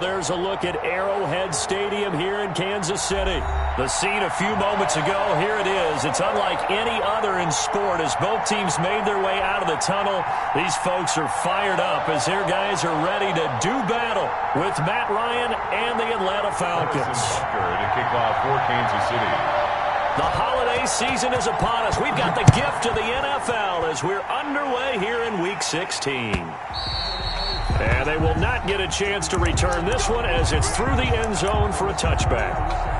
There's a look at Arrowhead Stadium here in Kansas City. The scene a few moments ago, here it is. It's unlike any other in sport as both teams made their way out of the tunnel. These folks are fired up as their guys are ready to do battle with Matt Ryan and the Atlanta Falcons. To kick off for Kansas City. The holiday season is upon us. We've got the gift of the NFL as we're underway here in Week 16. And they will not get a chance to return this one as it's through the end zone for a touchback.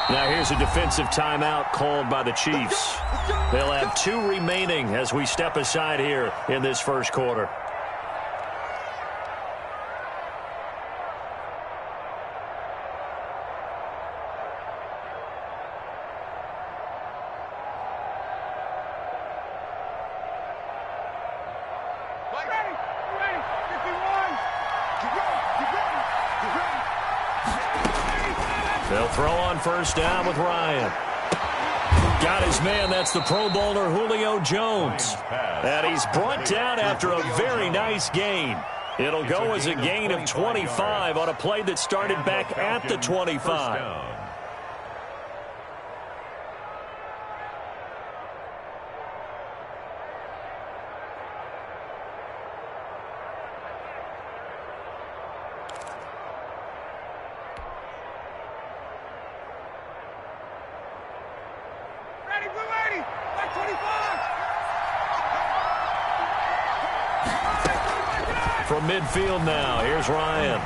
Now here's a defensive timeout called by the Chiefs. They'll have 2 remaining as we step aside here in this first quarter. They'll throw on first down with Ryan. Got his man. That's the Pro Bowler Julio Jones. And he's brought down after a very nice gain. It'll go as a gain of 25 on a play that started back at the 25. From midfield now, here's Ryan.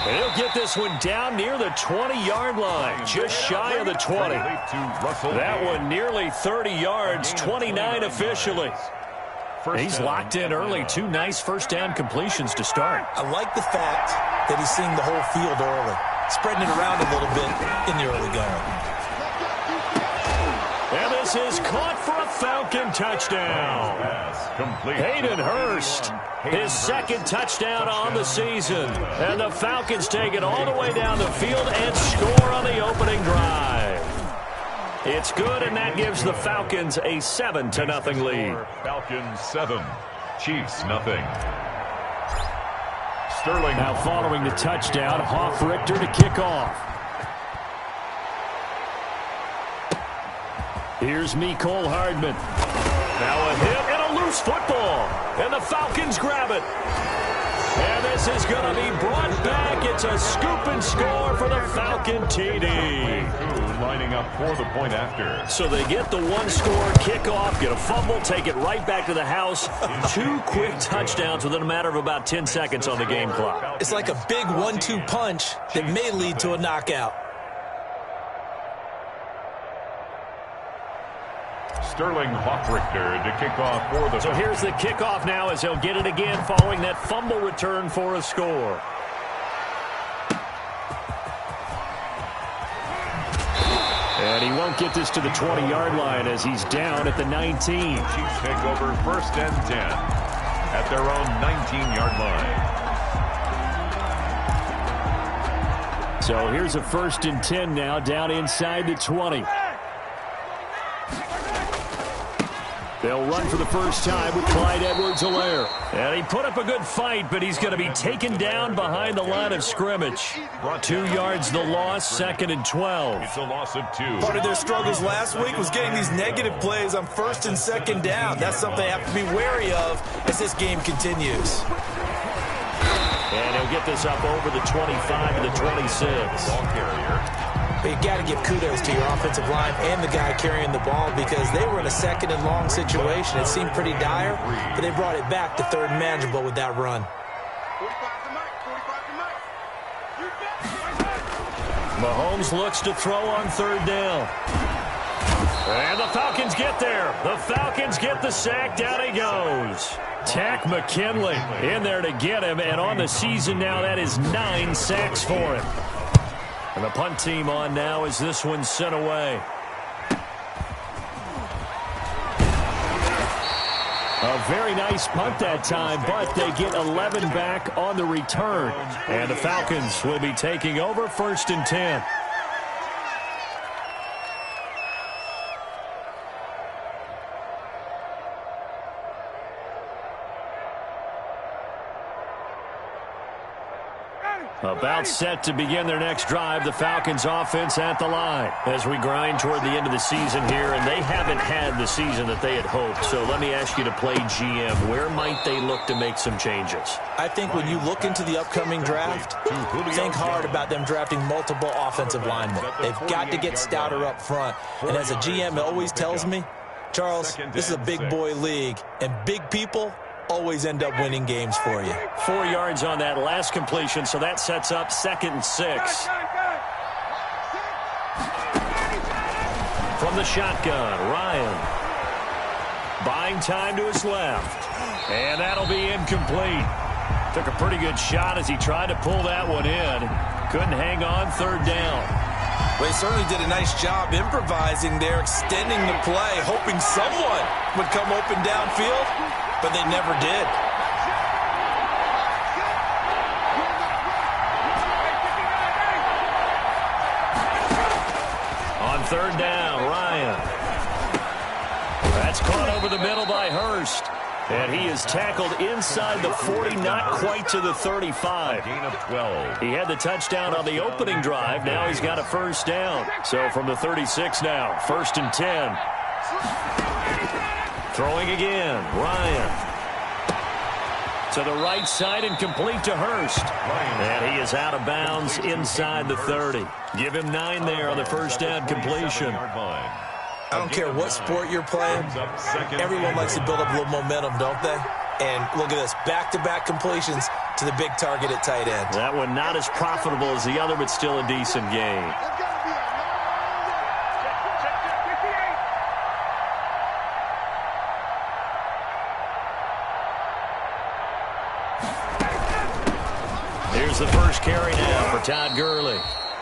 And he'll get this one down near the 20-yard line, just shy of the 20. That one nearly 30 yards, 29 officially. He's locked in early. 2 nice first down completions to start. I like the fact that he's seeing the whole field early, spreading it around a little bit in the early going. And this is caught for a Falcon touchdown. Hayden Hurst, his second touchdown on the season. And the Falcons take it all the way down the field and score on the opening drive. It's good, and that gives the Falcons a 7-0 lead. Falcons 7, Chiefs nothing. Sterling. Now following the touchdown, Hoff-Richter to kick off. Here's Mecole Hardman. Now a hit and a loose football. And the Falcons grab it. And this is going to be brought back. It's a scoop and score for the Falcon TD. Lining up for the point after. So they get the 1-score kickoff, get a fumble, take it right back to the house. 2 quick touchdowns within a matter of about 10 seconds on the game clock. It's like a big 1-2 punch that may lead to a knockout. Sterling Hoff-Richter to kick off for the... So here's the kickoff now as they'll get it again following that fumble return for a score. And he won't get this to the 20-yard line as he's down at the 19. Chiefs take over first and 10 at their own 19-yard line. So here's a first and 10 now down inside the 20. They'll run for the first time with Clyde Edwards-Helaire. And he put up a good fight, but he's going to be taken down behind the line of scrimmage. 2 yards the loss, 2nd and 12. It's a loss of 2. Part of their struggles last week was getting these negative plays on 1st and 2nd down. That's something they have to be wary of as this game continues. And he'll get this up over the 25 to the 26. Ball carrier. But you got to give kudos to your offensive line and the guy carrying the ball because they were in a 2nd and long situation. It seemed pretty dire, but they brought it back to 3rd and manageable with that run. Mahomes looks to throw on 3rd down. And the Falcons get there. The Falcons get the sack. Down he goes. Tack McKinley in there to get him. And on the season now, that is 9 sacks for him. And the punt team on now as this one's sent away. A very nice punt that time, but they get 11 back on the return. And the Falcons will be taking over 1st and 10. About set to begin their next drive, the Falcons offense at the line. As we grind toward the end of the season here, and they haven't had the season that they had hoped. So let me ask you to play GM. Where might they look to make some changes? I think when you look into the upcoming draft, think hard about them drafting multiple offensive linemen. They've got to get stouter up front. And as a GM, it always tells me, Charles, this is a big boy league, and big people always end up winning games for you. 4 yards on that last completion, so that sets up 2nd and 6. From the shotgun, Ryan. Buying time to his left. And that'll be incomplete. Took a pretty good shot as he tried to pull that one in. Couldn't hang on, 3rd down. Well, he certainly did a nice job improvising there, extending the play, hoping someone would come open downfield, but they never did. On 3rd down, Ryan. That's caught over the middle by Hurst. And he is tackled inside the 40, not quite to the 35. Gain of 12. He had the touchdown on the opening drive. Now he's got a 1st down. So from the 36 now, 1st and 10. Throwing again, Ryan. To the right side and complete to Hurst. And he is out of bounds inside the 30. Give him 9 there on the 1st down completion. I don't care what sport you're playing. Everyone likes to build up a little momentum, don't they? And look at this, back-to-back completions to the big target at tight end. That one not as profitable as the other, but still a decent gain. Here's the first carry now for Todd Gurley.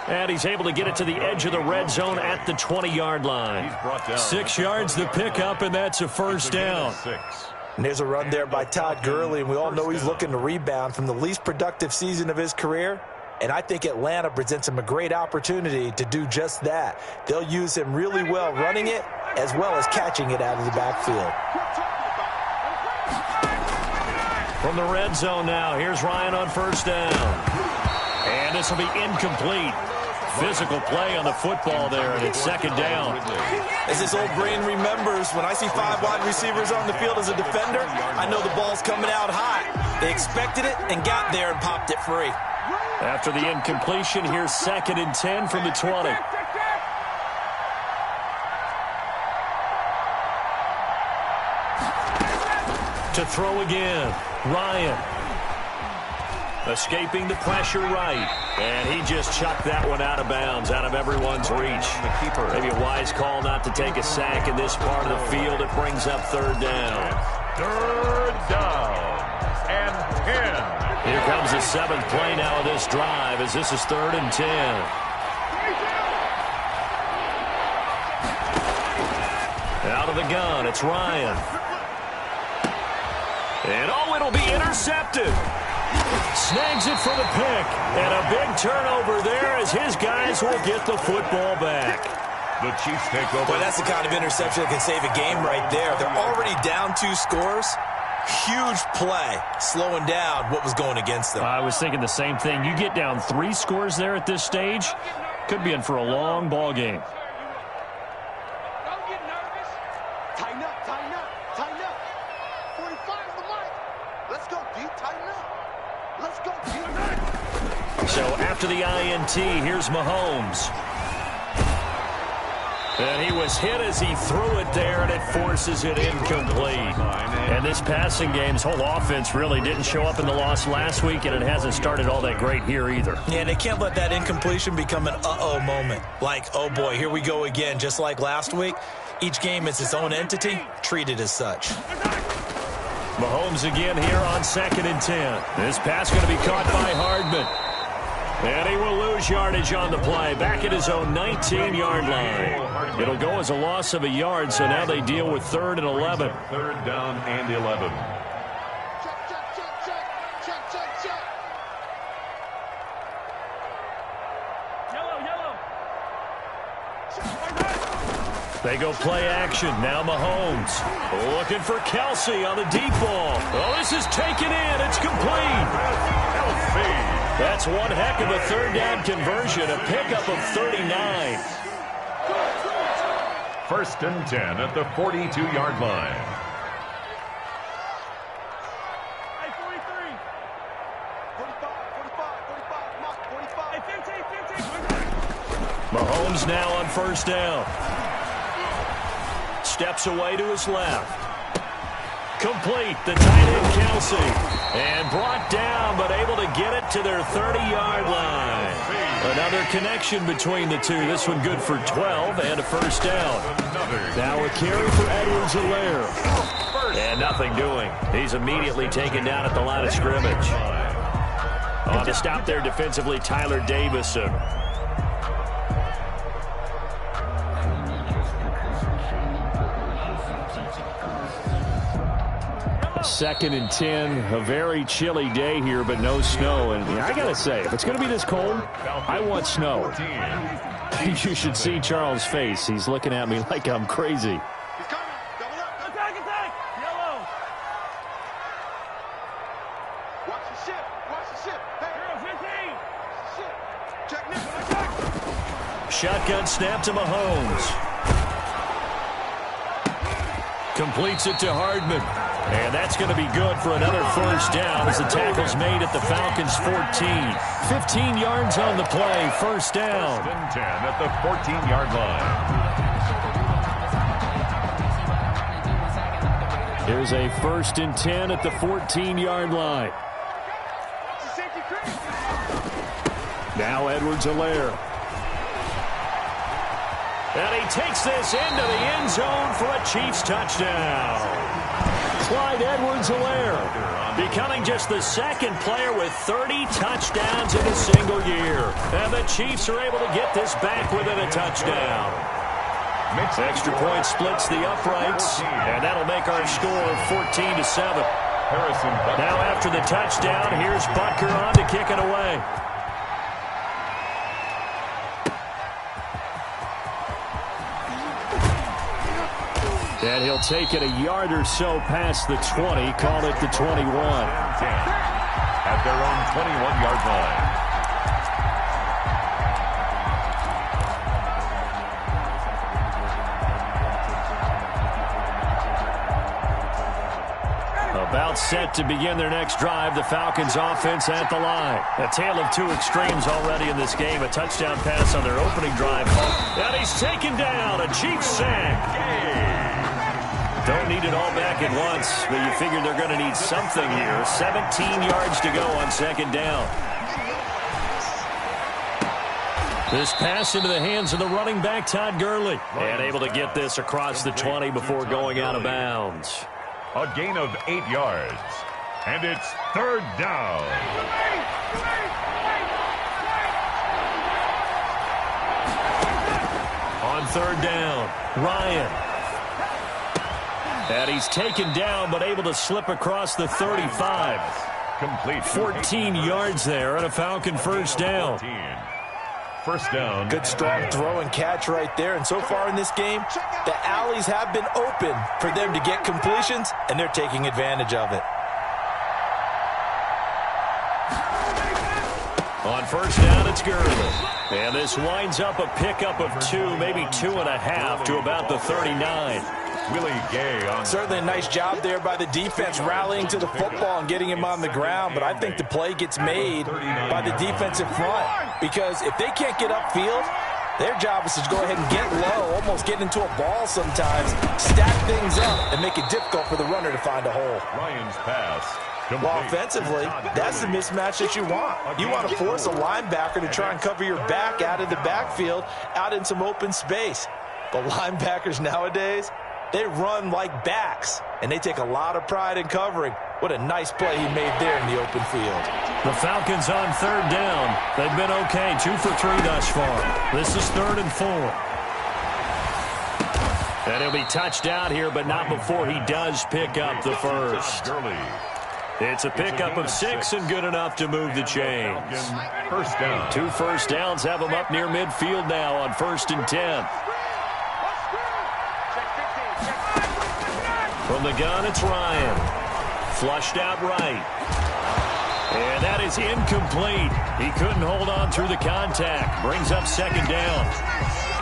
And he's able to get it to the edge of the red zone at the 20-yard line. 6 yards the pickup, and that's a 1st down. And there's a run there by Todd Gurley, and we all know he's looking to rebound from the least productive season of his career. And I think Atlanta presents him a great opportunity to do just that. They'll use him really well running it as well as catching it out of the backfield. From the red zone now, here's Ryan on 1st down. And this will be incomplete. Physical play on the football there, and it's 2nd down. As his old brain remembers, when I see 5 wide receivers on the field as a defender, I know the ball's coming out hot. They expected it and got there and popped it free. After the incompletion, here's 2nd and 10 from the 20. To throw again, Ryan. Escaping the pressure right. And he just chucked that one out of bounds, out of everyone's reach. Maybe a wise call not to take a sack in this part of the field. It brings up 3rd down. 3rd down and 10. Here comes the 7th play now of this drive as this is 3rd and 10. Out of the gun, it's Ryan. And oh, it'll be intercepted. Snags it for the pick. And a big turnover there as his guys will get the football back. The Chiefs take over. Boy, that's the kind of interception that can save a game right there. They're already down 2 scores. Huge play, slowing down what was going against them. I was thinking the same thing. You get down 3 scores there at this stage, could be in for a long ball game. Don't get nervous. Tighten up, tighten up, tighten up. 45 is the mark. Let's go, D. Tighten up. Let's go, D. So after the INT, here's Mahomes. And he was hit as he threw it there, and it forces it incomplete. And this passing game's whole offense really didn't show up in the loss last week, and it hasn't started all that great here either. Yeah, and they can't let that incompletion become an uh-oh moment. Like, oh boy, here we go again, just like last week. Each game is its own entity, treated as such. Mahomes again here on 2nd and 10. This pass going to be caught by Hardman. And he will lose yardage on the play, back at his own 19-yard line. It'll go as a loss of a yard, so now they deal with 3rd and 11. 3rd down and 11. They go play action. Now Mahomes looking for Kelsey on the deep ball. Oh, this is taken in. It's complete. That's one heck of a 3rd down conversion, a pickup of 39. 1st and 10 at the 42-yard line. Mahomes now on 1st down. Steps away to his left. Complete, the tight end Kelsey. And brought down, but able to get it to their 30-yard line. Another connection between the two. This one good for 12 and a 1st down. Now a carry for Edwards-Helaire. And nothing doing. He's immediately taken down at the line of scrimmage. On to stop there defensively, Tyler Davison. 2nd and 10, a very chilly day here, but no snow. And I got to say, if it's going to be this cold, I want snow. You should see Charles' face. He's looking at me like I'm crazy. He's coming. Double up. Attack. Yellow. Watch the ship. Hey, 15. Check nickel. Attack. Shotgun snap to Mahomes. Completes it to Hardman. And that's going to be good for another 1st down as the tackle's made at the Falcons' 14. 15 yards on the play, 1st down. 1st and 10 at the 14-yard line. Here's a 1st and 10 at the 14-yard line. Now Edwards-Helaire. And he takes this into the end zone for a Chiefs touchdown. Clyde Edwards-Helaire becoming just the 2nd player with 30 touchdowns in a single year. And the Chiefs are able to get this back within a touchdown. Extra point splits the uprights, and that'll make our score 14-7. Now after the touchdown, here's Butker on to kick it away. And he'll take it a yard or so past the 20, call it the 21. At their own 21-yard line. About set to begin their next drive, the Falcons offense at the line. A tale of 2 extremes already in this game. A touchdown pass on their opening drive. And he's taken down, a Chiefs sack. Don't need it all back at once, but you figure they're going to need something here. 17 yards to go on 2nd down. This pass into the hands of the running back, Todd Gurley. And able to get this across the 20 before going out of bounds. A gain of 8 yards. And it's 3rd down. On 3rd down, Ryan. And he's taken down, but able to slip across the 35. Complete. 14 yards there and a Falcon 1st down. 1st down. Good strong throw and catch right there. And so far in this game, the alleys have been open for them to get completions, and they're taking advantage of it. On 1st down, it's Gurley. And this winds up a pickup of 2, maybe 2.5 to about the 39. Willie Gay on. Certainly a nice job there by the defense rallying to the football and getting him on the ground, but I think the play gets made by the defensive front because if they can't get upfield, their job is to go ahead and get low, almost get into a ball sometimes, stack things up, and make it difficult for the runner to find a hole. Ryan's pass. Well, offensively, that's the mismatch that you want. You want to force a linebacker to try and cover your back out of the backfield, out in some open space. But linebackers nowadays, they run like backs, and they take a lot of pride in covering. What a nice play he made there in the open field. The Falcons on third down. They've been okay, 2 for 3 thus far. This is 3rd and 4. And he'll be touched out here, but not before he does pick up the first. It's a pickup of 6 and good enough to move the chains. First down. 2 first downs have him up near midfield now on 1st and 10. From the gun, it's Ryan. Flushed out right. And that is incomplete. He couldn't hold on through the contact. Brings up 2nd down.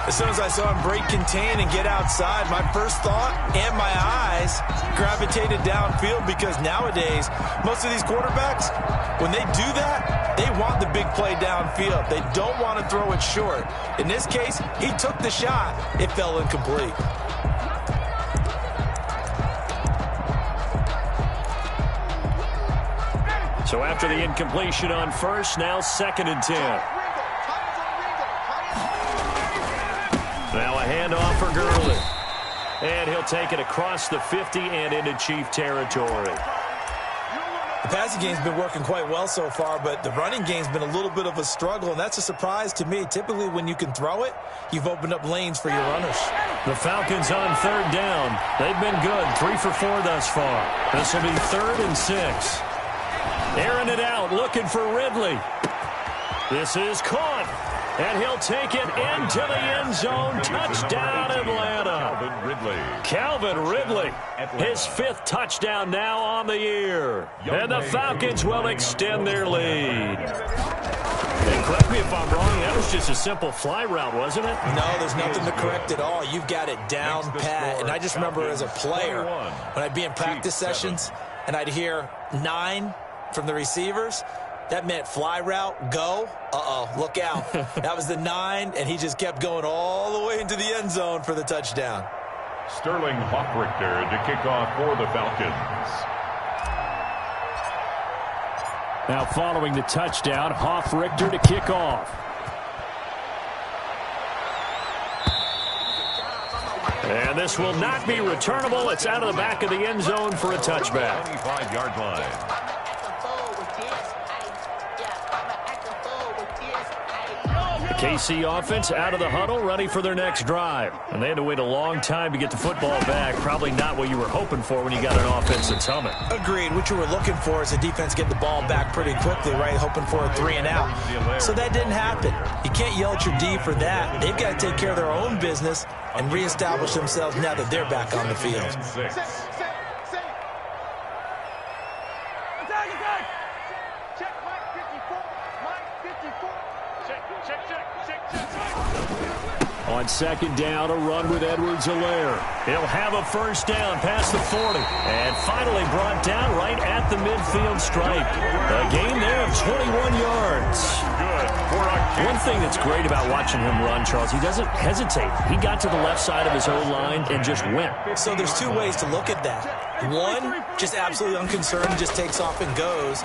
As soon as I saw him break contain and get outside, my first thought and my eyes gravitated downfield, because nowadays, most of these quarterbacks, when they do that, they want the big play downfield. They don't want to throw it short. In this case, he took the shot. It fell incomplete. So after the incompletion on first, now 2nd and 10. Now a handoff for Gurley. And he'll take it across the 50 and into Chief territory. The passing game's been working quite well so far, but the running game's been a little bit of a struggle, and that's a surprise to me. Typically, when you can throw it, you've opened up lanes for your runners. The Falcons on 3rd down. They've been good, 3 for 4 thus far. This will be 3rd and 6. Airing it out, looking for Ridley. This is caught, and he'll take it into the end zone. Touchdown, Atlanta. Calvin Ridley, his 5th touchdown now on the year. And the Falcons will extend their lead. And correct me if I'm wrong, that was just a simple fly route, wasn't it? No, there's nothing to correct at all. You've got it down pat. And I just remember as a player, when I'd be in practice sessions and I'd hear 9 from the receivers, that meant fly route, go. Look out. That was the 9, and he just kept going all the way into the end zone for the touchdown. Sterling Hoffrichter to kick off for the Falcons. Now following the touchdown, Hoffrichter to kick off. And this will not be returnable. It's out of the back of the end zone for a touchback. 25-yard line. KC offense out of the huddle, ready for their next drive. And they had to wait a long time to get the football back. Probably not what you were hoping for when you got an offense that's humming. Agreed. What you were looking for is the defense get the ball back pretty quickly, right? Hoping for a 3 and out. So that didn't happen. You can't yell at your D for that. They've got to take care of their own business and reestablish themselves now that they're back on the field. On 2nd down, a run with Edwards-Helaire. He'll have a first down past the 40. And finally brought down right at the midfield stripe. A gain there of 21 yards. One thing that's great about watching him run, Charles, he doesn't hesitate. He got to the left side of his own line and just went. So there's 2 ways to look at that. One, just absolutely unconcerned, just takes off and goes.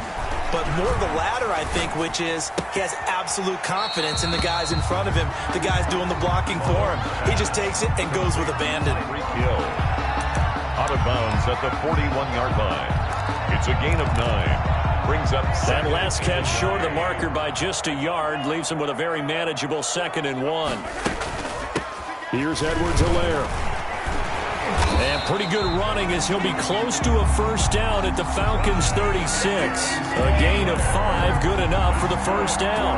But more of the latter, I think, which is he has absolute confidence in the guys in front of him, the guys doing the blocking for him. He just takes it and goes with abandon. Out of bounds at the 41-yard line. It's a gain of 9. Brings up that last catch short of the marker by just a yard, leaves him with a very manageable 2nd and 1. Here's Edwards-Helaire. And pretty good running as he'll be close to a first down at the Falcons' 36. A gain of 5, good enough for the first down.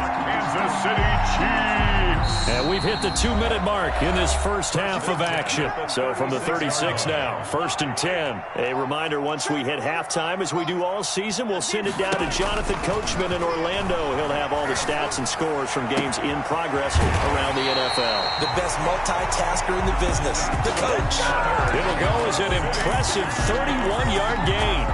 Kansas City Chiefs. And we've hit the 2-minute mark in this first half of action. So from the 36 now, 1st and 10. A reminder, once we hit halftime, as we do all season, we'll send it down to Jonathan Coachman in Orlando. He'll have all the stats and scores from games in progress around the NFL. The best multitasker in the business, the coach. It'll go as an impressive 31-yard gain.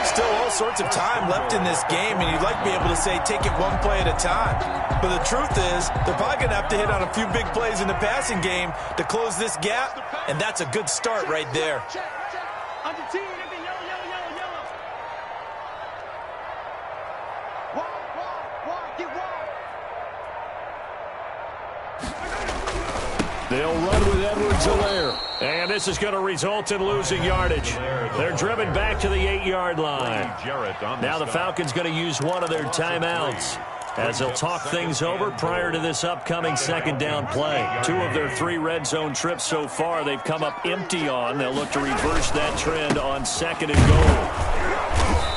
Still all sorts of time left in this game, and you'd like to be able to say take it one play at a time. But the truth is, they're probably going to have to hit on a few big plays in the passing game to close this gap, and that's a good start right there. They'll run with Edwards-Helaire. And this is going to result in losing yardage. They're driven back to the 8-yard line. Now the Falcons going to use one of their timeouts as they'll talk things over prior to this upcoming second down play. 2 of their 3 red zone trips so far they've come up empty on. They'll look to reverse that trend on 2nd and goal.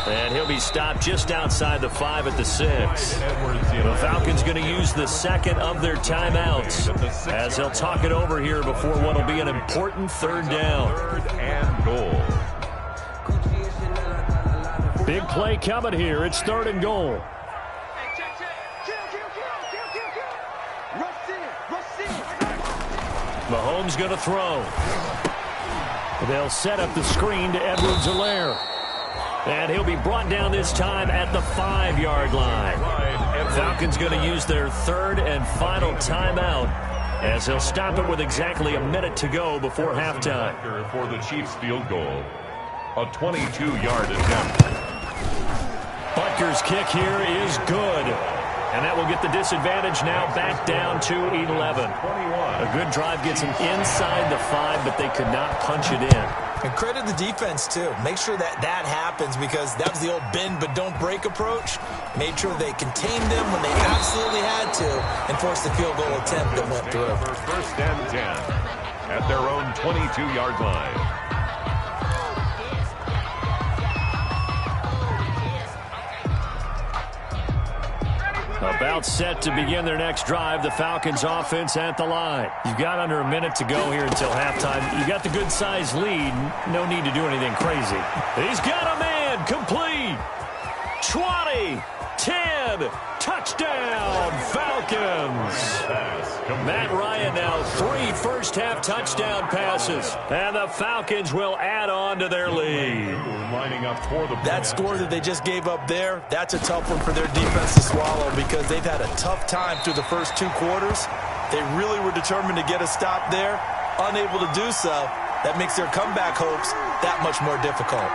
And he'll be stopped just outside the 5 at the 6. The Falcons going to use the 2nd of their timeouts as they'll talk it over here before what will be an important 3rd down. 3rd and goal. Big play coming here. It's 3rd and goal. Mahomes going to throw. They'll set up the screen to Edwards-Helaire. And he'll be brought down this time at the 5-yard line. Falcons going to use their 3rd and final timeout as they'll stop it with exactly a minute to go before halftime. For the Chiefs field goal, a 22-yard attempt. Butker's kick here is good. And that will get the disadvantage now back down to 11. A good drive gets them inside the 5, but they could not punch it in. And credit the defense, too. Make sure that happens because that was the old bend but don't break approach. Made sure they contained them when they absolutely had to and forced the field goal attempt that went through. 1st and 10 at their own 22-yard line. About set to begin their next drive, the Falcons offense at the line. You've got under a minute to go here until halftime. You got the good-sized lead. No need to do anything crazy. He's got a man complete. 20, 10, touchdown, Falcons. Matt Ryan now 3 first-half touchdown passes. And the Falcons will add on to their lead. That score that they just gave up there, that's a tough one for their defense to swallow because they've had a tough time through the first 2 quarters. They really were determined to get a stop there. Unable to do so, that makes their comeback hopes that much more difficult.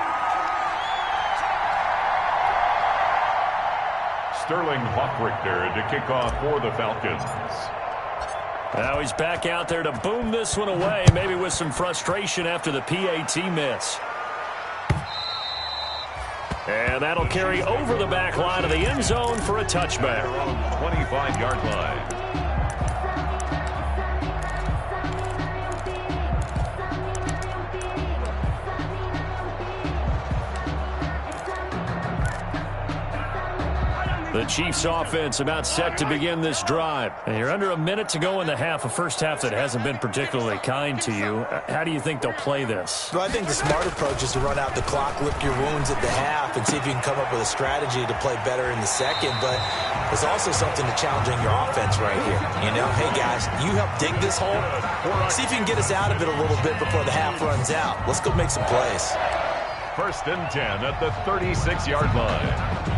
Sterling Hawkrichter to kick off for the Falcons. Now he's back out there to boom this one away, maybe with some frustration after the PAT miss. And that'll carry over the back line of the end zone for a touchback. 25-yard line. The Chiefs offense about set to begin this drive. And you're under a minute to go in the half, a first half that hasn't been particularly kind to you. How do you think they'll play this? Well, I think the smart approach is to run out the clock, lick your wounds at the half, and see if you can come up with a strategy to play better in the second. But there's also something to challenging your offense right here. You know, hey, guys, you help dig this hole. See if you can get us out of it a little bit before the half runs out. Let's go make some plays. 1st and 10 at the 36-yard line.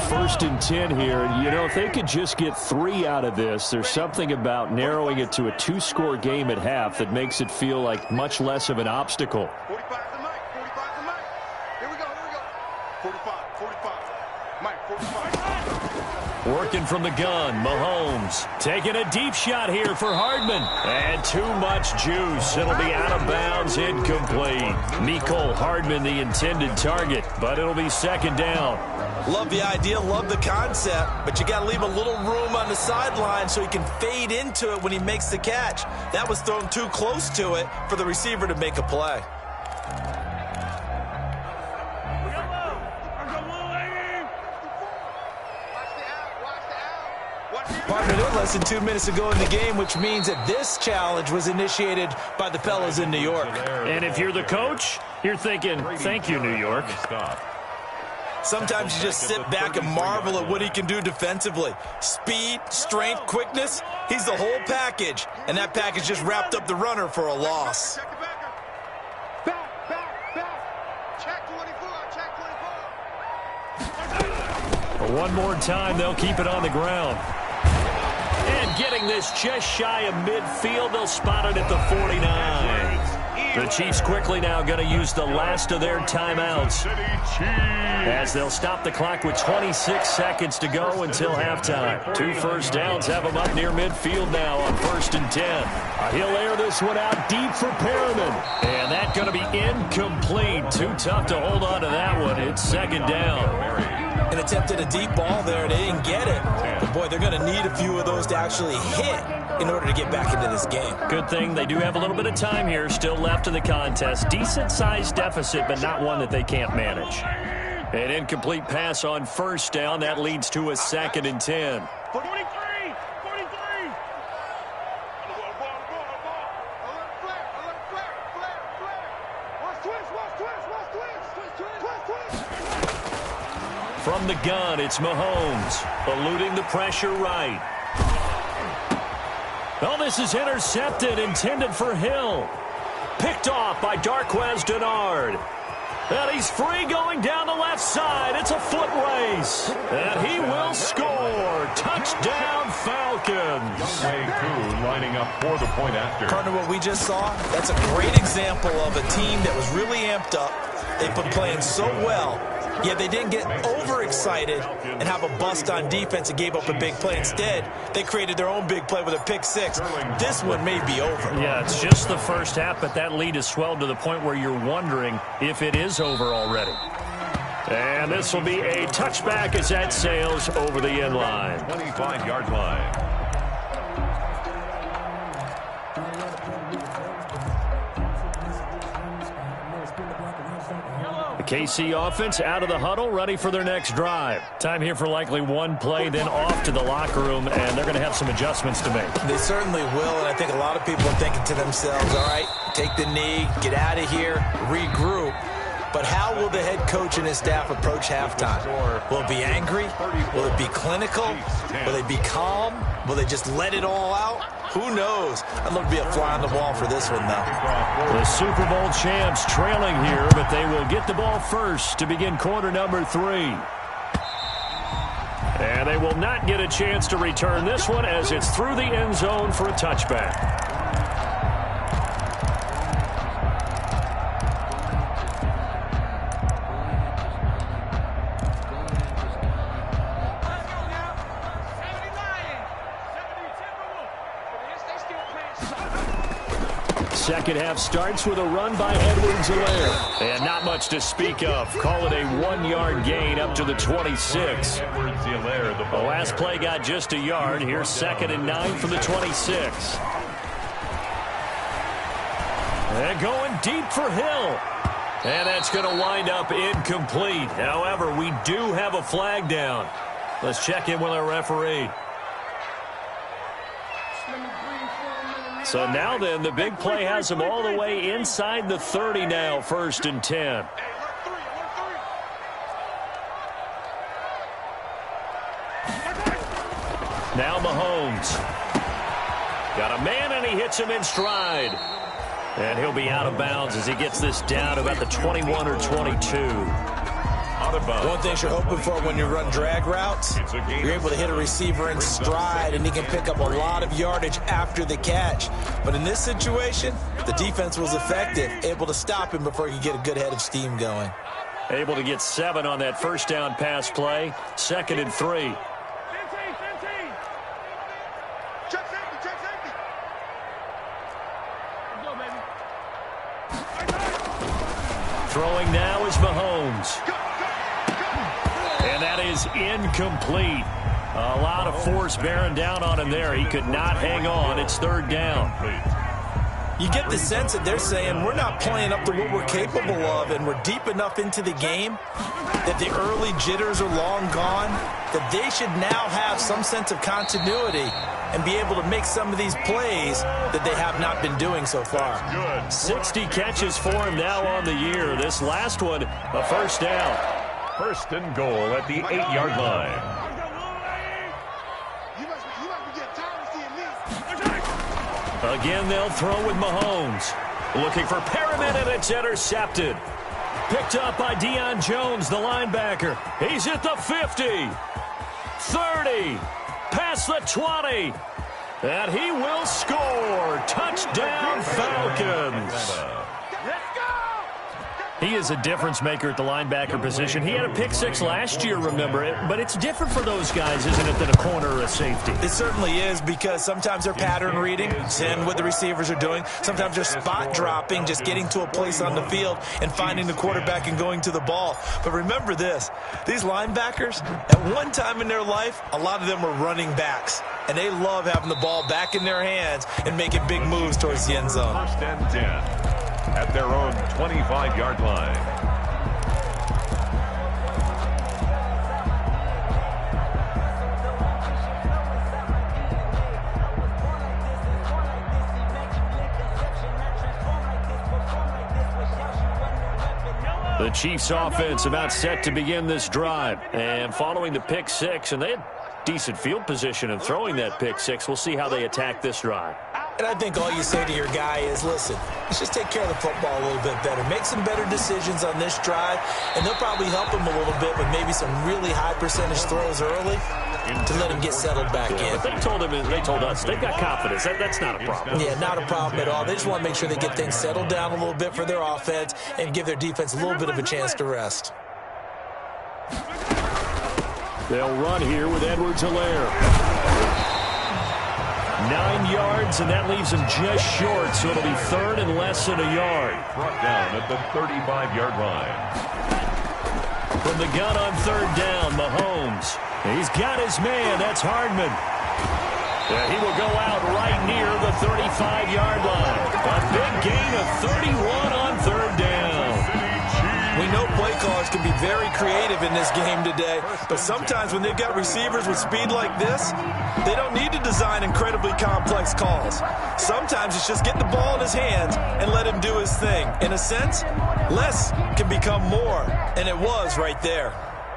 1st and 10 here. You know, if they could just get 3 out of this, there's something about narrowing it to a 2-score game at half that makes it feel like much less of an obstacle. 45 to Mike. 45 to Mike. Here we go. 45. Mike, 45. Working from the gun, Mahomes taking a deep shot here for Hardman. And too much juice. It'll be out of bounds, incomplete. Mecole Hardman the intended target, but it'll be 2nd down. Love the idea, love the concept, but you got to leave a little room on the sideline so he can fade into it when he makes the catch. That was thrown too close to it for the receiver to make a play. Partnered in less than 2 minutes ago in the game, which means that this challenge was initiated by the fellas in New York. And if you're the coach, you're thinking, thank you, New York. Sometimes you just sit back and marvel at what he can do defensively. Speed, strength, quickness, he's the whole package. And that package just wrapped up the runner for a loss. Check 24. One more time, they'll keep it on the ground. And getting this just shy of midfield, they'll spot it at the 49. The Chiefs quickly now going to use the last of their timeouts as they'll stop the clock with 26 seconds to go until halftime. 2 first downs have them up near midfield now on 1st and 10. He'll air this one out deep for Perriman. And that's going to be incomplete. Too tough to hold on to that one. It's 2nd down. And attempted a deep ball there. They didn't get it. But, boy, they're going to need a few of those to actually hit in order to get back into this game. Good thing they do have a little bit of time here still left in the contest. Decent-sized deficit, but not one that they can't manage. An incomplete pass on 1st down. That leads to a 2nd and 10. 43. From the gun, it's Mahomes, eluding the pressure right. Oh, this is intercepted, intended for Hill. Picked off by Darqueze Dennard. And he's free going down the left side. It's a foot race. And he will score. Touchdown, Falcons. Lining up for the point after. Partner, what we just saw, that's a great example of a team that was really amped up. They've been playing so well. Yeah, they didn't get overexcited and have a bust on defense and gave up a big play. Instead, they created their own big play with a pick 6. This one may be over. Yeah, it's just the first half, but that lead has swelled to the point where you're wondering if it is over already. And this will be a touchback as that sails over the end line. 25-yard line. KC offense out of the huddle, ready for their next drive. Time here for likely one play, then off to the locker room, and they're going to have some adjustments to make. They certainly will, and I think a lot of people are thinking to themselves, all right, take the knee, get out of here, regroup. But how will the head coach and his staff approach halftime? Will it be angry? Will it be clinical? Will they be calm? Will they just let it all out? Who knows? I'd love to be a fly on the wall for this one, though. The Super Bowl champs trailing here, but they will get the ball first to begin quarter number 3. And they will not get a chance to return this one as it's through the end zone for a touchback. Second half starts with a run by Edwards-Helaire. And not much to speak of. Call it a 1-yard gain up to the 26. The last play got just a yard. Here's 2nd and 9 from the 26. And going deep for Hill. And that's going to wind up incomplete. However, we do have a flag down. Let's check in with our referee. So now then, the big play has them all the way inside the 30 now, 1st and 10. Now Mahomes. Got a man, and he hits him in stride. And he'll be out of bounds as he gets this down to about the 21 or 22. One thing you're hoping for when you run drag routes, you're able to hit a receiver in stride, and he can pick up a lot of yardage after the catch. But in this situation, the defense was effective, able to stop him before he could get a good head of steam going. Able to get 7 on that first down pass play, 2nd and 3. Throwing now is Mahomes. And that is incomplete. A lot of force bearing down on him there. He could not hang on. It's 3rd down. You get the sense that they're saying we're not playing up to what we're capable of, and we're deep enough into the game that the early jitters are long gone, that they should now have some sense of continuity and be able to make some of these plays that they have not been doing so far. 60 catches for him now on the year. This last one, a 1st down. 1st and goal at the 8-yard line. Again, they'll throw with Mahomes. Looking for Perriman, and it's intercepted. Picked up by Deion Jones, the linebacker. He's at the 50, 30, past the 20. And he will score. Touchdown, Falcons. He is a difference maker at the linebacker position. He had a pick six last year, remember it, but it's different for those guys, isn't it, than a corner or a safety? It certainly is, because sometimes they're pattern reading, seeing what the receivers are doing. Sometimes they're spot dropping, just getting to a place on the field and finding the quarterback and going to the ball. But remember this, these linebackers, at one time in their life, a lot of them were running backs, and they love having the ball back in their hands and making big moves towards the end zone. First and 10. At their own 25-yard line. The Chiefs offense about set to begin this drive. And following the pick six, and they had decent field position in throwing that pick six. We'll see how they attack this drive. And I think all you say to your guy is, listen, let's just take care of the football a little bit better. Make some better decisions on this drive, and they'll probably help him a little bit with maybe some really high percentage throws early to let him get settled back in. But they told us they've got confidence. That's not a problem. Yeah, not a problem at all. They just want to make sure they get things settled down a little bit for their offense and give their defense a little bit of a chance to rest. They'll run here with Edwards-Helaire. 9 yards, and that leaves him just short, so it'll be third and less than a yard. Brought down at the 35-yard line. From the gun on third down, Mahomes. He's got his man. That's Hardman. Yeah, he will go out right near the 35-yard line. A big gain of 31 on third down. We know play callers can be very creative in this game today, but sometimes when they've got receivers with speed like this, they don't need to design incredibly complex calls. Sometimes it's just get the ball in his hands and let him do his thing. In a sense, less can become more, and it was right there.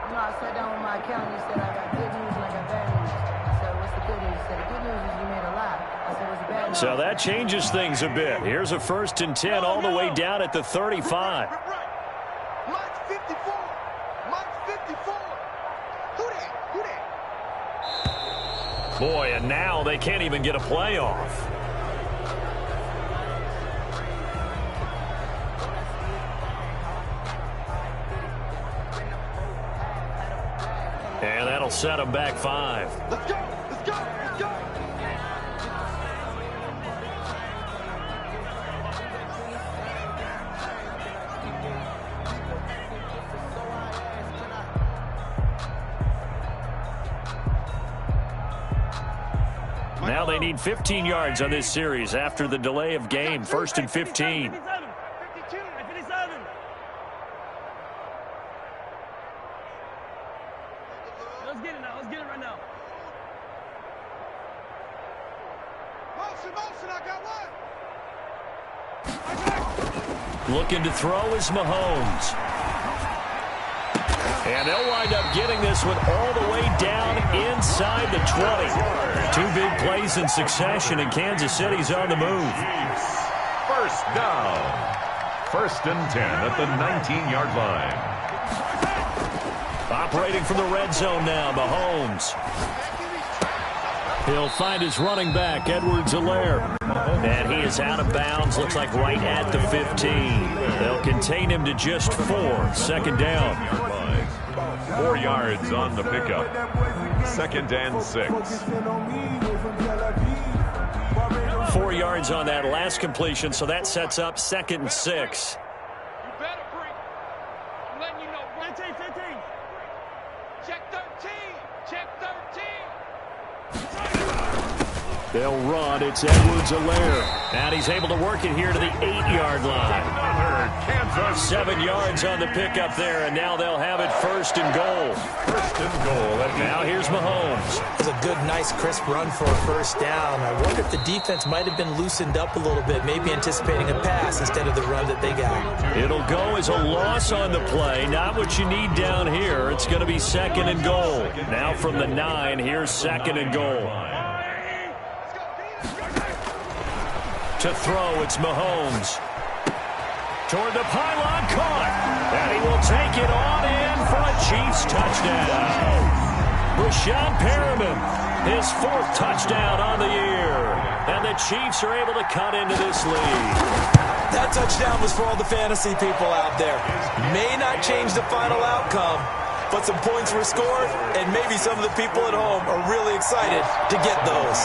You know, I sat down with my accountant and he said, I got good news and I got bad news. I said, what's the good news? He said, the good news is you made a lot. I said, what's the bad news? So that changes things a bit. Here's a 1st and 10 all the way down at the 35. Mike's 54. Mike's 54. Who that? Boy, and now they can't even get a play off. And that'll set them back 5. Let's go. Let's go. Let's go. Now they need 15 yards on this series after the delay of game. 1st and 15. 52. Let's get it now. Let's get it right now. Motion, I got one. Looking to throw is Mahomes. And they'll wind up getting this one all the way down inside the 20. 2 big plays in succession, and Kansas City's on the move. First down. 1st and 10 at the 19-yard line. Operating from the red zone now, Mahomes. He'll find his running back, Edwards-Helaire. And he is out of bounds, looks like right at the 15. They'll contain him to just 4. 2nd down. 4 yards on the pickup. 2nd and 6. 4 yards on that last completion, so that sets up 2nd and 6. You better bring. I'm letting you know. 15. Check 13. Check 13. They'll run. It's Edwards-Helaire. And he's able to work it here to the 8-yard line. 7 yards on the pickup there, and now they'll have it 1st and goal. 1st and goal. And now here's Mahomes. It was a good, nice, crisp run for a 1st down. I wonder if the defense might have been loosened up a little bit, maybe anticipating a pass instead of the run that they got. It'll go as a loss on the play. Not what you need down here. It's going to be 2nd and goal. Now from the 9, here's 2nd and goal. To throw, it's Mahomes. Toward the pylon, caught. And he will take it on in for a Chiefs touchdown. Brashad Perriman, his 4th touchdown on the year. And the Chiefs are able to cut into this lead. That touchdown was for all the fantasy people out there. May not change the final outcome, but some points were scored, and maybe some of the people at home are really excited to get those.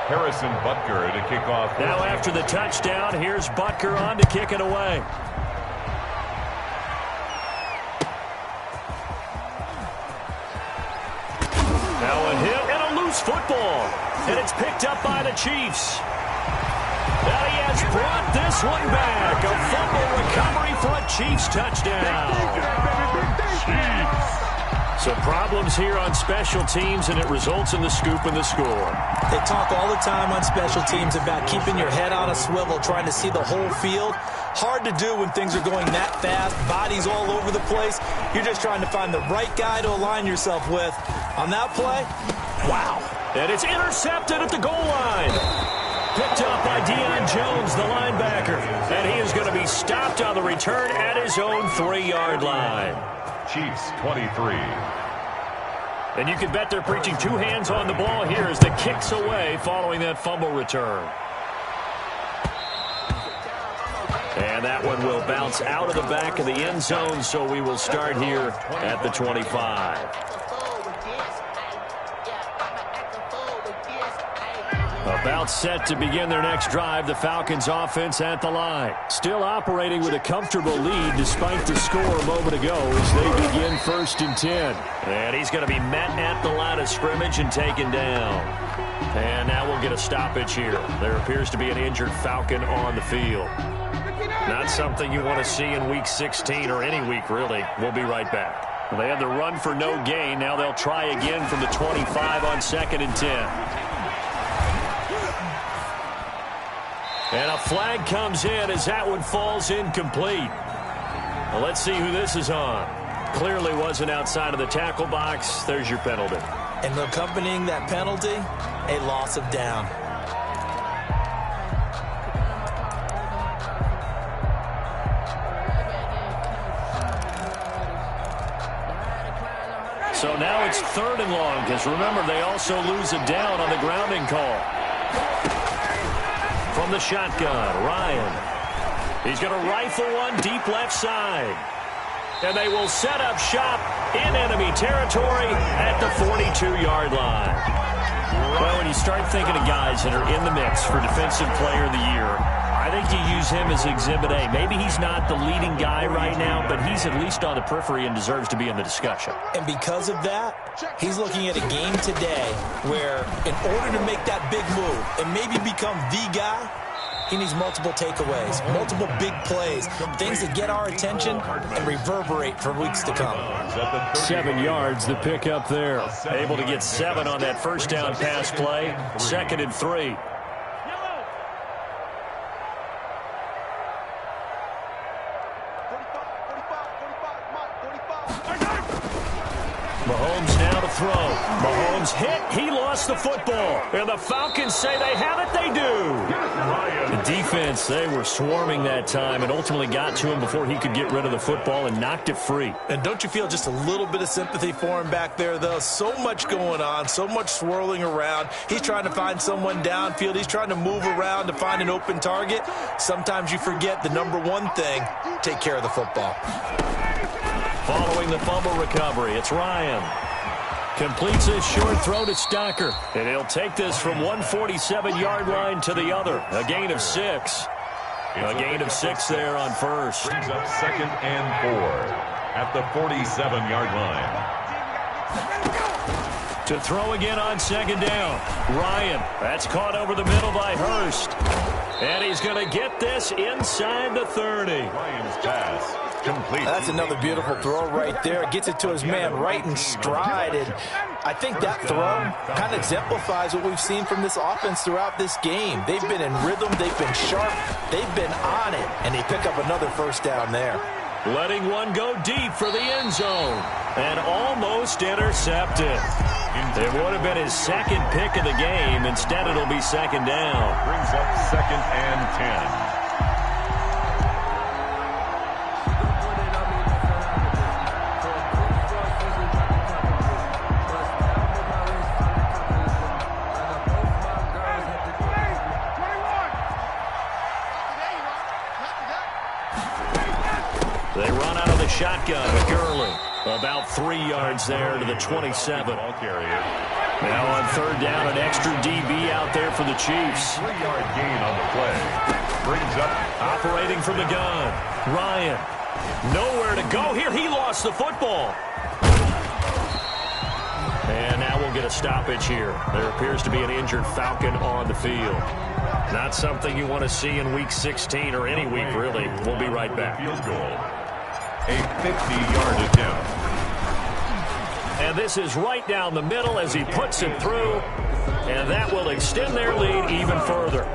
Harrison Butker to kick off. Now after the touchdown, here's Butker on to kick it away. Now a hit and a loose football. And it's picked up by the Chiefs. Now he has brought this one back. A fumble recovery for a Chiefs touchdown. So problems here on special teams, and it results in the scoop and the score. They talk all the time on special teams about keeping your head on a swivel, trying to see the whole field. Hard to do when things are going that fast, bodies all over the place. You're just trying to find the right guy to align yourself with. On that play, wow. And it's intercepted at the goal line. Picked up by Deion Jones, the linebacker. And he is going to be stopped on the return at his own 3-yard line. Chiefs 23. And you can bet they're preaching two hands on the ball here as the kick's away following that fumble return. And that one will bounce out of the back of the end zone, so we will start here at the 25. About set to begin their next drive, the Falcons offense at the line. Still operating with a comfortable lead despite the score a moment ago as they begin 1st and 10. And he's going to be met at the line of scrimmage and taken down. And now we'll get a stoppage here. There appears to be an injured Falcon on the field. Not something you want to see in Week 16 or any week, really. We'll be right back. They had the run for no gain. Now they'll try again from the 25 on 2nd and 10. And a flag comes in as that one falls incomplete. Well, let's see who this is on. Clearly wasn't outside of the tackle box. There's your penalty. And accompanying that penalty, a loss of down. So now it's 3rd and long because remember they also lose a down on the grounding call. From the shotgun, Ryan. He's going to rifle one deep left side. And they will set up shop in enemy territory at the 42-yard line. Well, when you start thinking of guys that are in the mix for Defensive Player of the Year, I think you use him as Exhibit A. Maybe he's not the leading guy right now, but he's at least on the periphery and deserves to be in the discussion. And because of that, he's looking at a game today where in order to make that big move and maybe become the guy, he needs multiple takeaways, multiple big plays, things that get our attention and reverberate for weeks to come. 7 yards, the pickup there. Able to get 7 on that first down pass play. 2nd and 3. Mahomes now to throw. Mahomes hit. He lost the football. And the Falcons say they have it. They do. The defense, they were swarming that time and ultimately got to him before he could get rid of the football and knocked it free. And don't you feel just a little bit of sympathy for him back there, though? So much going on, so much swirling around. He's trying to find someone downfield. He's trying to move around to find an open target. Sometimes you forget the number one thing, take care of the football. Following the fumble recovery, it's Ryan. Completes his short throw to Stocker. And he'll take this from 147-yard line to the other. A gain of 6. A gain of 6 there on first. Brings up 2nd and 4 at the 47-yard line. To throw again on 2nd down. Ryan, that's caught over the middle by Hurst. And he's going to get this inside the 30. Ryan's pass. Complete. That's another beautiful throw right there. Gets it to his man right in stride. And I think that throw kind of exemplifies what we've seen from this offense throughout this game. They've been in rhythm. They've been sharp. They've been on it. And they pick up another first down there. Letting one go deep for the end zone. And almost intercepted. It would have been his 2nd pick of the game. Instead, it'll be 2nd down. Brings up 2nd and 10. from the shotgun with Gurley. About 3 yards there to the 27. Now on third down, an extra DB out there for the Chiefs. 3-yard gain on the play. Brings up. Operating from the gun. Ryan. Nowhere to go here. He lost the football. And now we'll get a stoppage here. There appears to be an injured Falcon on the field. Not something you want to see in Week 16 or any week, really. We'll be right back. Field goal. A 50-yard attempt. And this is right down the middle as he puts it through. And that will extend their lead even further.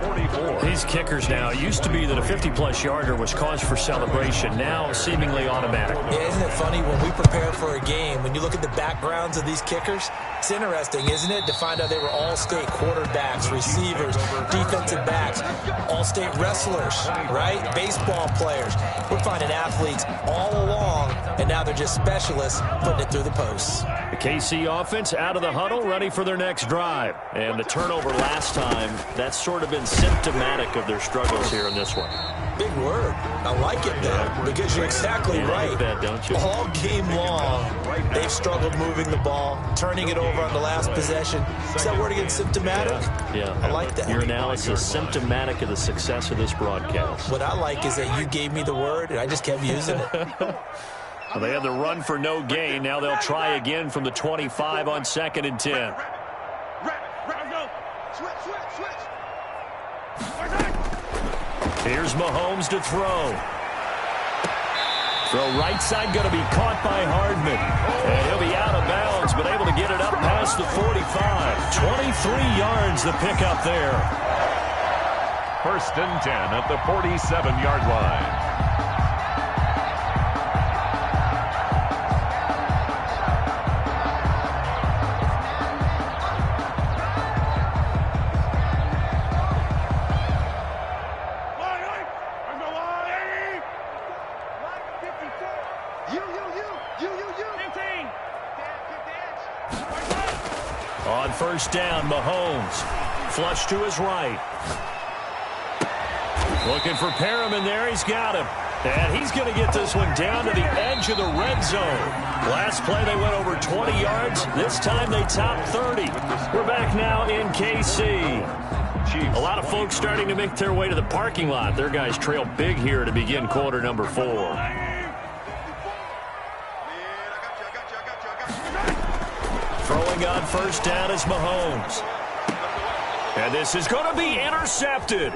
These kickers now, it used to be that a 50-plus yarder was cause for celebration. Now seemingly automatic. Yeah, isn't it funny when we prepare for a game, when you look at the backgrounds of these kickers, it's interesting, isn't it, to find out they were all-state quarterbacks, receivers, defensive backs, all-state wrestlers, right? Baseball players. We're finding athletes all along, and now they're just specialists putting it through the posts. The KC offense out of the huddle, ready for their next drive. And the turnover last time, that's sort of been symptomatic of their struggles here in this one. Big word. I like it, though, because you're exactly right. Like that, don't you? All game long, they've struggled moving the ball, turning it over on the last possession. Is that word again, symptomatic? Yeah. I like that. Your analysis, symptomatic of the success of this broadcast. What I like is that you gave me the word, and I just kept using it. Well, they had the run for no gain. Now they'll try again from the 25 on 2nd and 10. Here's Mahomes to throw. Throw right side, going to be caught by Hardman. And he'll be out of bounds, but able to get it up past the 45. 23 yards the pickup there. 1st and 10 at the 47-yard line. On 1st down, Mahomes. Flush to his right. Looking for Perriman there. He's got him. And he's going to get this one down to the edge of the red zone. Last play, they went over 20 yards. This time, they topped 30. We're back now in KC. A lot of folks starting to make their way to the parking lot. Their guys trail big here to begin quarter number 4. Throwing on 1st down is Mahomes. And this is going to be intercepted.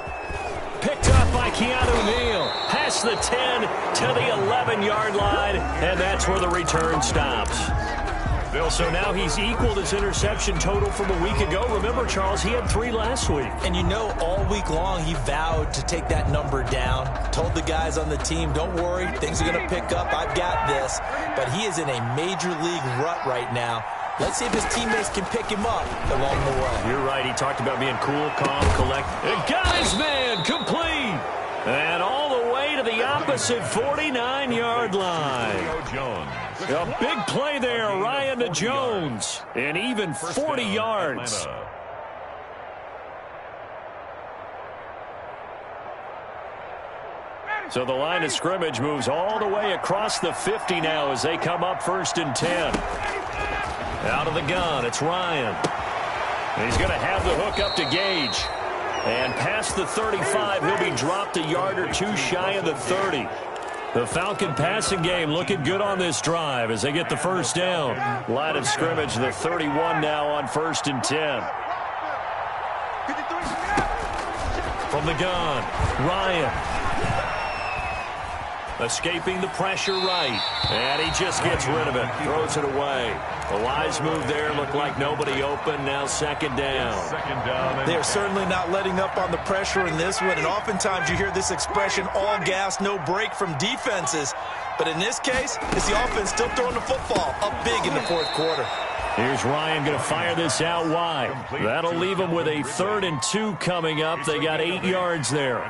Picked up by Keanu Neal. Past the 10 to the 11-yard line. And that's where the return stops. So now he's equaled his interception total from a week ago. Remember, Charles, he had 3 last week. And you know, all week long he vowed to take that number down. Told the guys on the team, don't worry, things are going to pick up. I've got this. But he is in a major league rut right now. Let's see if his teammates can pick him up along the way. You're right. He talked about being cool, calm, collected. And got his man complete. And all the way to the opposite 49-yard line. A big play there, Ryan to Jones. And even 40 yards. So the line of scrimmage moves all the way across the 50 now as they come up 1st and 10. Out of the gun, it's Ryan. And he's going to have the hook up to Gage. And past the 35, he'll be dropped a yard or 2 shy of the 30. The Falcon passing game looking good on this drive as they get the 1st down. Line of scrimmage, the 31 now on 1st and 10. From the gun, Ryan. Escaping the pressure right. And he just gets rid of it. Throws it away. A wise move there. Looked like nobody open. Now 2nd down. They're certainly not letting up on the pressure in this one. And oftentimes you hear this expression, all gas, no break from defenses. But in this case, it's the offense still throwing the football up big in the 4th quarter. Here's Ryan going to fire this out wide. That'll leave them with a 3rd and 2 coming up. They got 8 yards there.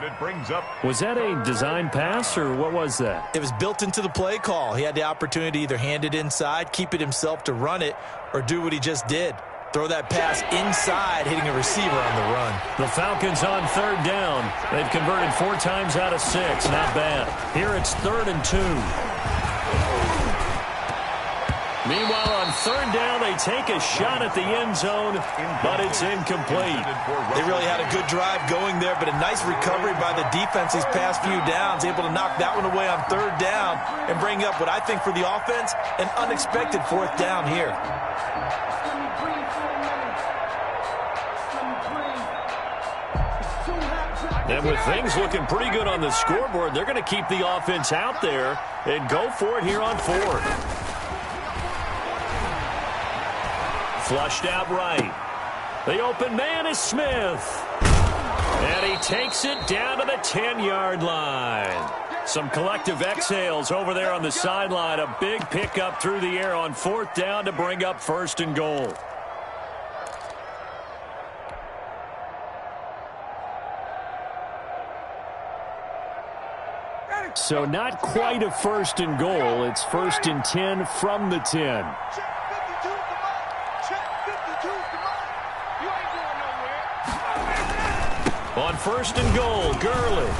Was that a design pass or what was that? It was built into the play call. He had the opportunity to either hand it inside, keep it himself to run it, or do what he just did. Throw that pass inside, hitting a receiver on the run. The Falcons on 3rd down. They've converted 4 times out of 6. Not bad. Here it's 3rd and 2. Meanwhile, on third down, they take a shot at the end zone, but it's incomplete. They really had a good drive going there, but a nice recovery by the defense these past few downs, able to knock that one away on third down and bring up what I think for the offense, an unexpected fourth down here. And with things looking pretty good on the scoreboard, they're going to keep the offense out there and go for it here on fourth. Flushed out right. The open man is Smith. And he takes it down to the 10-yard line. Some collective exhales over there on the sideline. A big pickup through the air on fourth down to bring up first and goal. So not quite a first and goal. It's first and 10 from the 10. On first and goal, Gurley.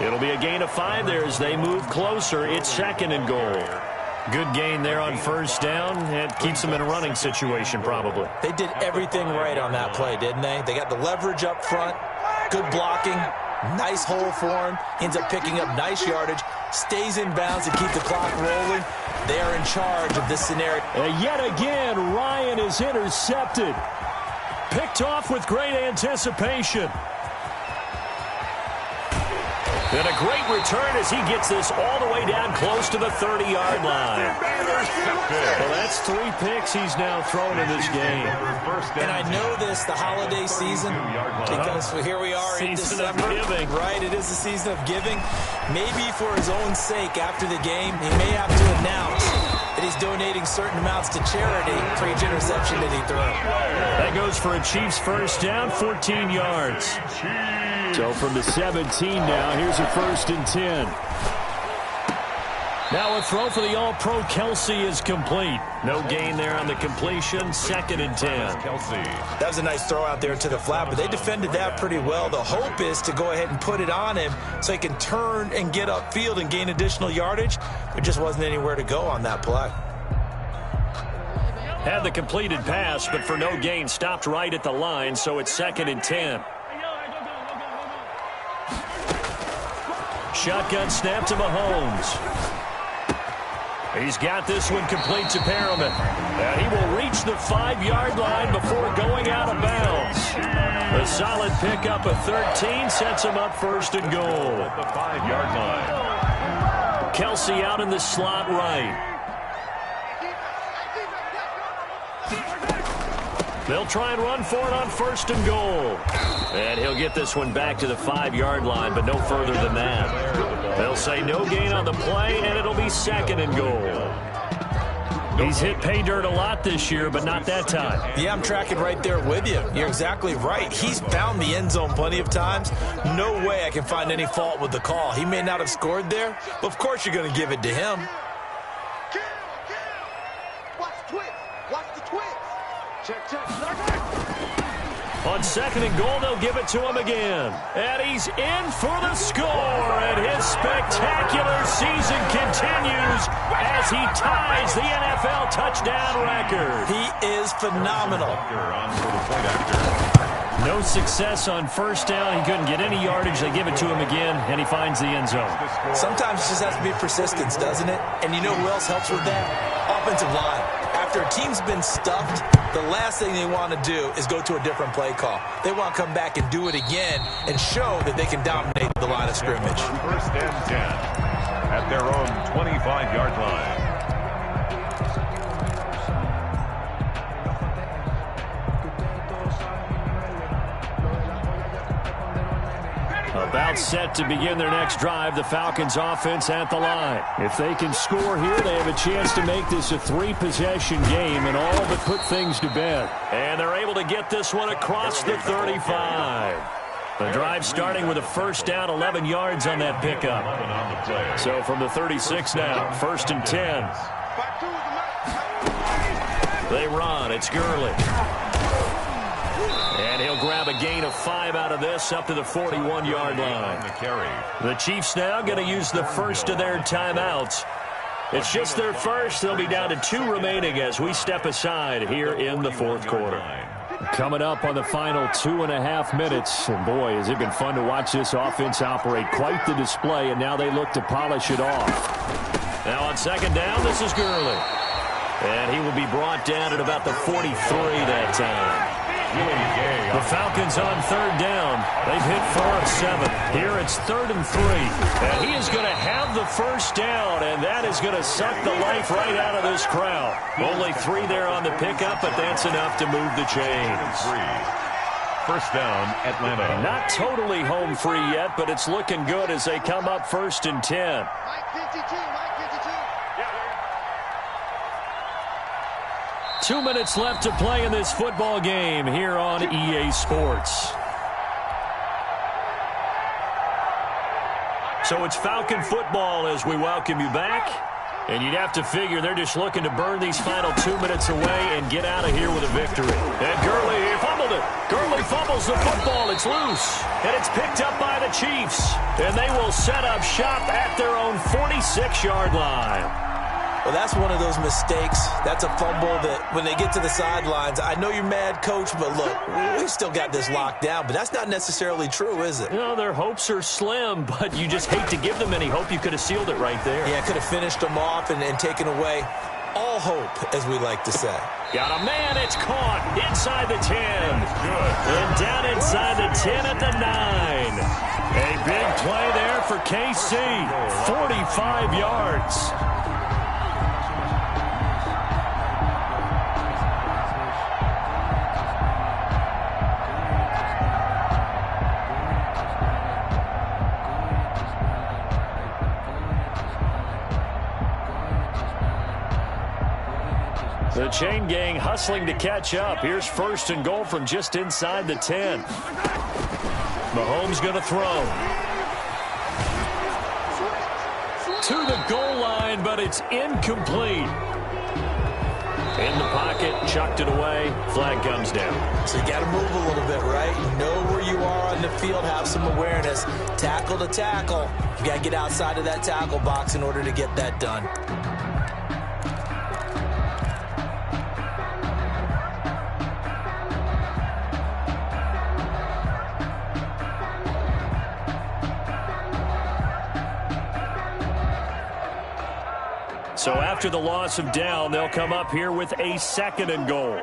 It'll be a gain of 5 there as they move closer. It's second and goal. Good gain there on first down. It keeps them in a running situation probably. They did everything right on that play, didn't they? They got the leverage up front, good blocking, nice hole for him. Ends up picking up nice yardage, stays in bounds to keep the clock rolling. They are in charge of this scenario. And yet again, Ryan is intercepted. Picked off with great anticipation. And a great return as he gets this all the way down close to the 30-yard line. Well, that's 3 picks he's now thrown in this game. And I know this, the holiday season, because here we are in December. Season of giving. Right, it is the season of giving. Maybe for his own sake after the game, he may have to announce that he's donating certain amounts to charity for each interception that he threw. That goes for a Chiefs first down, 14 yards. So from the 17 now, here's a first and 10. Now a throw for the All-Pro Kelsey is complete. No gain there on the completion, second and 10. That was a nice throw out there to the flat, but they defended that pretty well. The hope is to go ahead and put it on him so he can turn and get upfield and gain additional yardage. There just wasn't anywhere to go on that play. Had the completed pass, but for no gain, stopped right at the line, so it's second and 10. Shotgun snap to Mahomes. He's got this one complete to Perriman. And he will reach the 5-yard line before going out of bounds. A solid pickup of 13 sets him up first and goal. At the 5-yard line. Kelsey out in the slot right. They'll try and run for it on first and goal. And he'll get this one back to the 5-yard line, but no further than that. They'll say no gain on the play, and it'll be second and goal. He's hit pay dirt a lot this year, but not that time. Yeah, I'm tracking right there with you. You're exactly right. He's found the end zone plenty of times. No way I can find any fault with the call. He may not have scored there, but of course you're going to give it to him. Watch the twist. Watch the twist. Check. On second and goal, they'll give it to him again. And he's in for the score. And his spectacular season continues as he ties the NFL touchdown record. He is phenomenal. No success on first down. He couldn't get any yardage. They give it to him again, and he finds the end zone. Sometimes it just has to be persistence, doesn't it? And you know who else helps with that? Offensive line. After a team's been stuffed, the last thing they want to do is go to a different play call. They want to come back and do it again and show that they can dominate the line of scrimmage. First and 10 at their own 25-yard line. About set to begin their next drive, the Falcons offense at the line. If they can score here, they have a chance to make this a 3-possession game and all but put things to bed. And they're able to get this one across the 35. The drive starting with a first down, 11 yards on that pickup. So from the 36 now, first and 10. They run. It's Gurley. And he'll grab a gain of 5 out of this up to the 41-yard line. The Chiefs now going to use the first of their timeouts. It's just their first. They'll be down to 2 remaining as we step aside here in the fourth quarter. Coming up on the final 2.5 minutes. And boy, has it been fun to watch this offense operate. Quite the display, and now they look to polish it off. Now on second down, this is Gurley. And he will be brought down at about the 43 that time. The Falcons on third down. They've hit 4 of 7. Here it's 3rd and 3. And he is going to have the first down, and that is going to suck the life right out of this crowd. Only 3 there on the pickup, but that's enough to move the chains. First down, Atlanta. Not totally home free yet, but it's looking good as they come up 1st and 10. 2 minutes left to play in this football game here on EA Sports. So it's Falcon football as we welcome you back. And you'd have to figure they're just looking to burn these final 2 minutes away and get out of here with a victory. And Gurley fumbled it. Gurley fumbles the football. It's loose. And it's picked up by the Chiefs. And they will set up shop at their own 46-yard line. Well, that's one of those mistakes. That's a fumble that when they get to the sidelines, I know you're mad, Coach, but look, we still got this locked down. But that's not necessarily true, is it? You know, their hopes are slim, but you just hate to give them any hope. You could have sealed it right there. Yeah, could have finished them off and taken away all hope, as we like to say. Got a man. It's caught inside the 10. And down inside the 10 at the 9. A big play there for KC. 45 yards. The chain gang hustling to catch up. Here's 1st and goal from just inside the 10. Mahomes going to throw. To the goal line, but it's incomplete. In the pocket, chucked it away. Flag comes down. So you got to move a little bit, right? Know where you are on the field, have some awareness. Tackle to tackle. You got to get outside of that tackle box in order to get that done. So after the loss of down, they'll come up here with a 2nd and goal.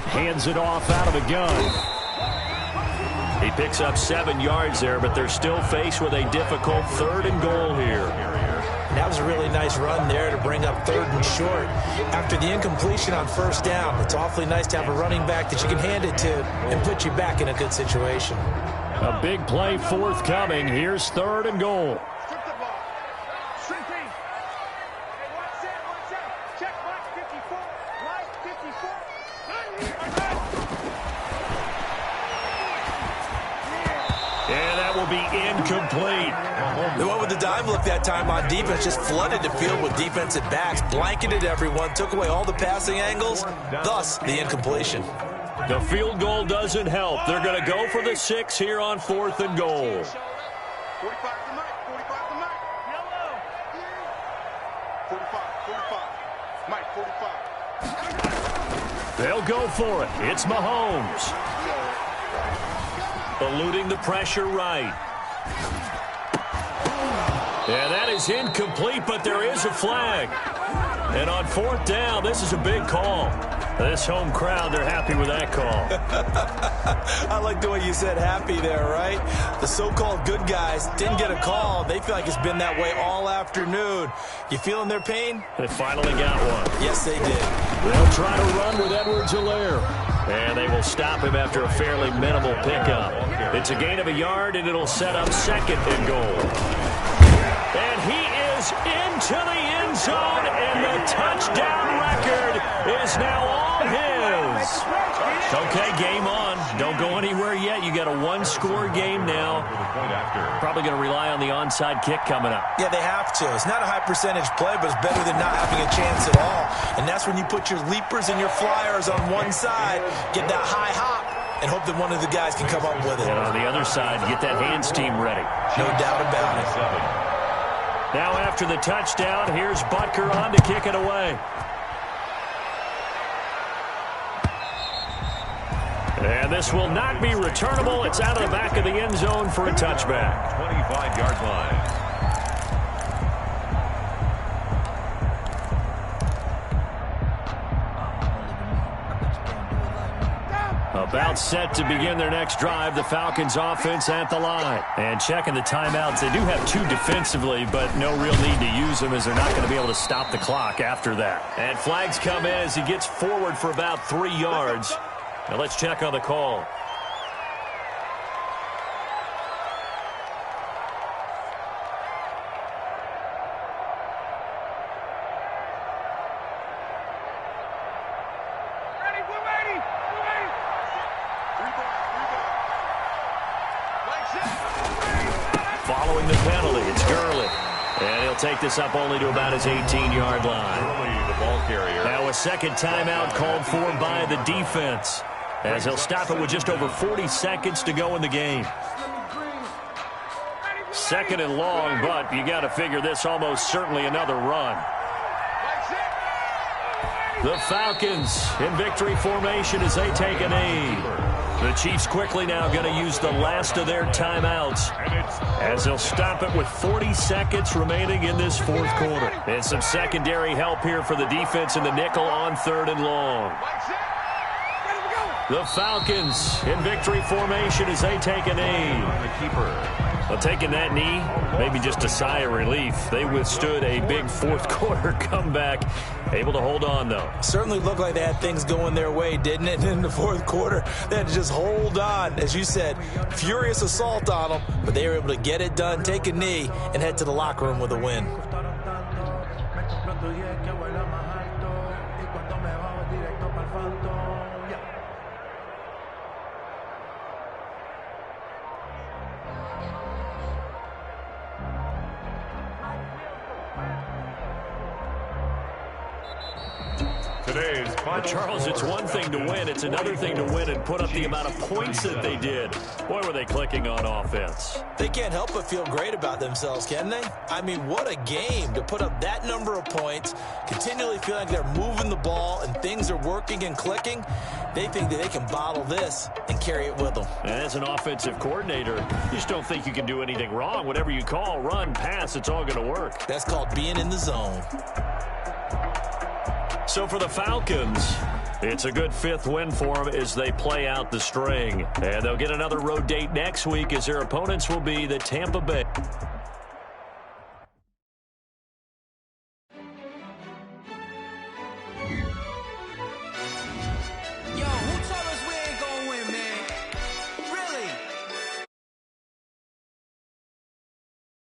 Hands it off out of the gun. He picks up 7 yards there, but they're still faced with a difficult 3rd and goal here. That was a really nice run there to bring up 3rd and short. After the incompletion on 1st down, it's awfully nice to have a running back that you can hand it to and put you back in a good situation. A big play forthcoming. Here's 3rd and goal. And that will be incomplete. They went with the dive look that time on defense, just flooded the field with defensive backs, blanketed everyone, took away all the passing angles, thus the incompletion. The field goal doesn't help. They're going to go for the 6 here on 4th and goal. 45 to Mike, 45 to Mike. Yellow. 45, Mike, 45. They'll go for it. It's Mahomes. Eluding the pressure right. And that is incomplete, but there is a flag. And on 4th down, this is a big call. This home crowd, they're happy with that call. I like the way you said happy there, right? The so-called good guys didn't get a call. They feel like it's been that way all afternoon. You feeling their pain? They finally got one. Yes, they did. They'll try to run with Edwards-Helaire. And they will stop him after a fairly minimal pickup. It's a gain of a yard, and it'll set up 2nd and goal. And he is into the end end zone, and the touchdown record is now all his. Okay, game on. Don't go anywhere yet. You got a one-score game now. Probably going to rely on the onside kick coming up. Yeah, they have to. It's not a high-percentage play, but it's better than not having a chance at all. And that's when you put your leapers and your flyers on one side, get that high hop, and hope that one of the guys can come up with it. And on the other side, get that hands team ready. No doubt about it. Now after the touchdown, here's Butker on to kick it away. And this will not be returnable. It's out of the back of the end zone for a touchback. 25-yard line. About set to begin their next drive, the Falcons offense at the line. And checking the timeouts, they do have two defensively, but no real need to use them as they're not going to be able to stop the clock after that. And flags come in as he gets forward for about 3 yards. Now let's check on the call. Following the penalty, it's Gurley. And he'll take this up only to about his 18-yard line. The ball carrier. Now a second timeout called for by the defense, as he'll stop it with just over 40 seconds to go in the game. Second and long, but you got to figure this almost certainly another run. The Falcons in victory formation as they take a knee. The Chiefs quickly now going to use the last of their timeouts as they'll stop it with 40 seconds remaining in this fourth quarter. And some secondary help here for the defense in the nickel on 3rd and long. The Falcons in victory formation as they take a knee. The keeper. Well, taking that knee, maybe just a sigh of relief. They withstood a big fourth quarter comeback. Able to hold on, though. Certainly looked like they had things going their way, didn't it? In the fourth quarter, they had to just hold on. As you said, furious assault on them, but they were able to get it done, take a knee, and head to the locker room with a win. But Charles, it's one thing to win. It's another thing to win and put up the amount of points that they did. Boy, were they clicking on offense. They can't help but feel great about themselves, can they? I mean, what a game to put up that number of points, continually feel like they're moving the ball and things are working and clicking. They think that they can bottle this and carry it with them. And as an offensive coordinator, you just don't think you can do anything wrong. Whatever you call, run, pass, it's all going to work. That's called being in the zone. So for the Falcons, it's a good 5th win for them as they play out the string. And they'll get another road date next week as their opponents will be the Tampa Bay.